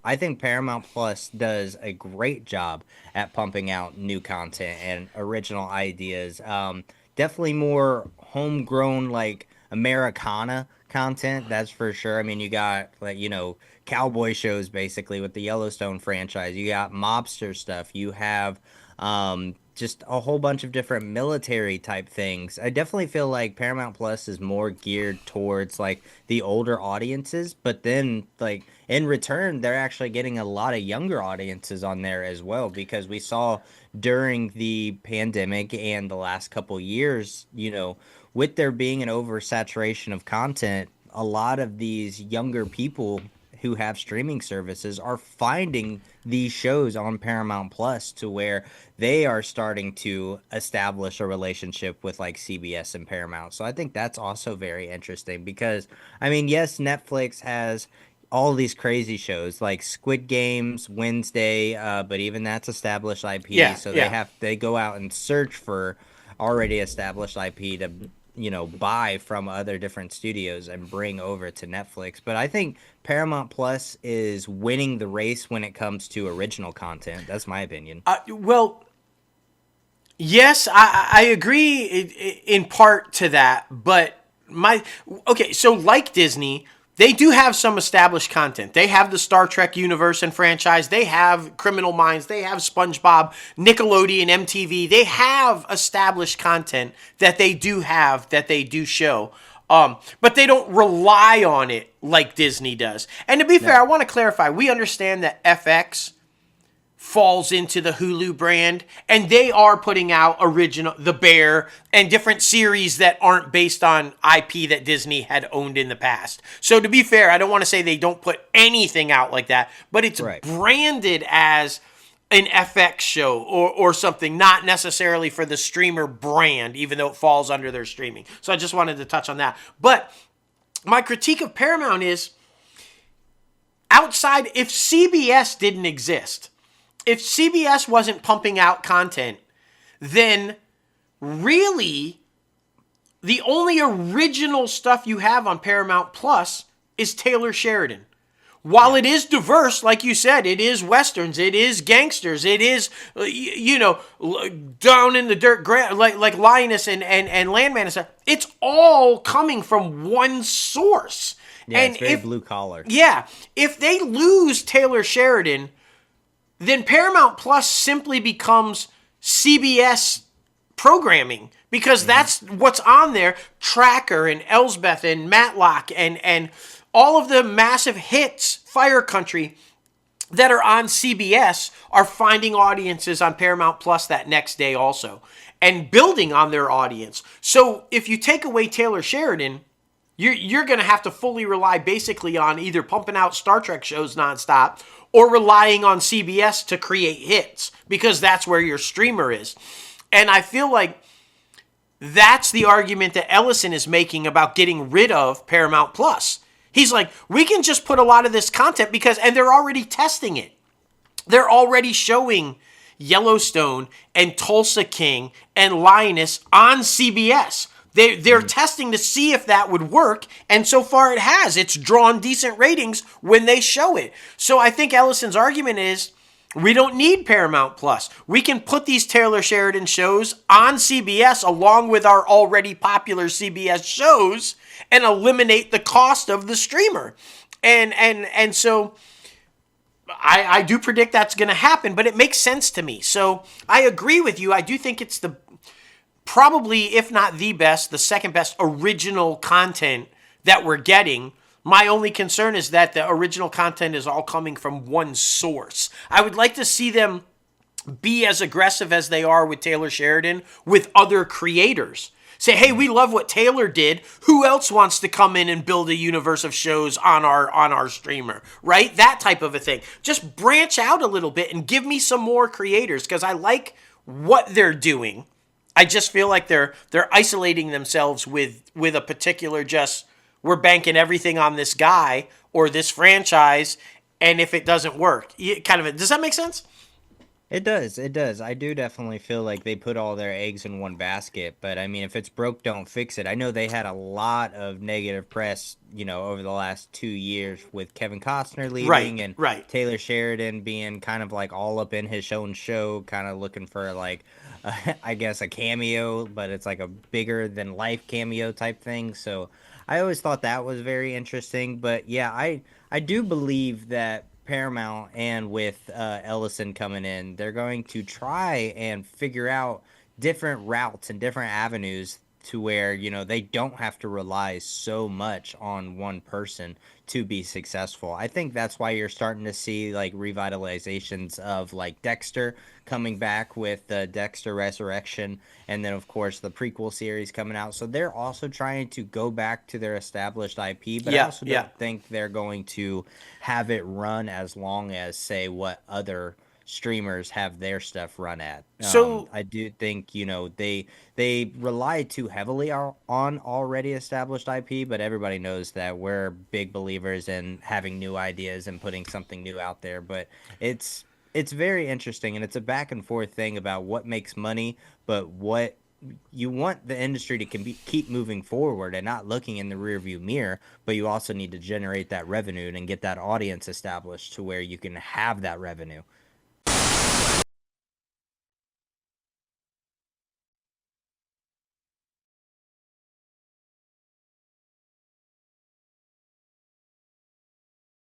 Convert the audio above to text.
I think Paramount Plus does a great job at pumping out new content and original ideas. Definitely more homegrown, like Americana content, that's for sure. I mean, you got, like, cowboy shows basically with the Yellowstone franchise. You got mobster stuff. You have just a whole bunch of different military type things. I definitely feel like Paramount Plus is more geared towards like the older audiences, but then like in return, they're actually getting a lot of younger audiences on there as well because we saw during the pandemic and the last couple years, with there being an oversaturation of content, a lot of these younger people who have streaming services are finding these shows on Paramount Plus to where they are starting to establish a relationship with like CBS and Paramount. So I think that's also very interesting because I mean, yes, Netflix has all these crazy shows like Squid Games, Wednesday, but even that's established IP, Yeah, so yeah. they go out and search for already established IP to buy from other different studios and bring over to Netflix. But I think Paramount Plus is winning the race when it comes to original content. That's my opinion. Well, yes, I agree in part to that, but my okay, so like Disney, they do have some established content. They have the Star Trek universe and franchise. They have Criminal Minds. They have SpongeBob, Nickelodeon, MTV. They have established content that they do have that they do show. But they don't rely on it like Disney does. And to be fair, I No. want to clarify. We understand that FX falls into the Hulu brand, and they are putting out original The Bear and different series that aren't based on IP that Disney had owned in the past. So to be fair, I don't want to say they don't put anything out like that, but it's Right. branded as an FX show or something, not necessarily for the streamer brand, even though it falls under their streaming. So I just wanted to touch on that. But my critique of Paramount is outside, if CBS didn't exist, if CBS wasn't pumping out content, then really the only original stuff you have on Paramount Plus is Taylor Sheridan. While Yeah. it is diverse, like you said, it is westerns, it is gangsters, it is, down in the dirt, like Linus and Landman and stuff. It's all coming from one source. Yeah, And it's very blue collar. if they lose Taylor Sheridan, then Paramount Plus simply becomes CBS programming because that's what's on there. Tracker and Elsbeth and Matlock and all of the massive hits, Fire Country, that are on CBS are finding audiences on Paramount Plus that next day also and building on their audience. So if you take away Taylor Sheridan, you're going to have to fully rely basically on either pumping out Star Trek shows nonstop or relying on CBS to create hits because that's where your streamer is. And I feel like that's the argument that Ellison is making about getting rid of Paramount Plus. He's like, we can just put a lot of this content because, and they're already testing it. They're already showing Yellowstone and Tulsa King and Lioness on CBS. They're testing to see if that would work, and so far it has. It's drawn decent ratings when they show it. So I think Ellison's argument is we don't need Paramount Plus. We can put these Taylor Sheridan shows on CBS along with our already popular CBS shows and eliminate the cost of the streamer. And so I do predict that's going to happen, but it makes sense to me. So I agree with you. I do think it's the probably, if not the best, the second best original content that we're getting. My only concern is that the original content is all coming from one source. I would like to see them be as aggressive as they are with Taylor Sheridan with other creators. Say, hey, we love what Taylor did. Who else wants to come in and build a universe of shows on our streamer, right? That type of a thing. Just branch out a little bit and give me some more creators because I like what they're doing. I just feel like they're isolating themselves with a particular just we're banking everything on this guy or this franchise, and if it doesn't work, does that make sense? It does. It does. I do definitely feel like they put all their eggs in one basket, but I mean, if it's broke, don't fix it. I know they had a lot of negative press, over the last 2 years with Kevin Costner Right, leaving and right. Taylor Sheridan being kind of like all up in his own show, kind of looking for like, I guess a cameo, but it's like a bigger than life cameo type thing. So I always thought that was very interesting. But yeah, I do believe that Paramount and with Ellison coming in, they're going to try and figure out different routes and different avenues to where, they don't have to rely so much on one person to be successful. I think that's why you're starting to see like revitalizations of like Dexter coming back with the Dexter Resurrection, and then of course the prequel series coming out. So they're also trying to go back to their established IP, but I Yeah, also yeah. don't think they're going to have it run as long as say what other streamers have their stuff run at. So I do think they rely too heavily on already established IP, but everybody knows that we're big believers in having new ideas and putting something new out there. But it's it's very interesting, and it's a back and forth thing about what makes money, but what you want the industry to keep moving forward and not looking in the rearview mirror, but you also need to generate that revenue and get that audience established to where you can have that revenue.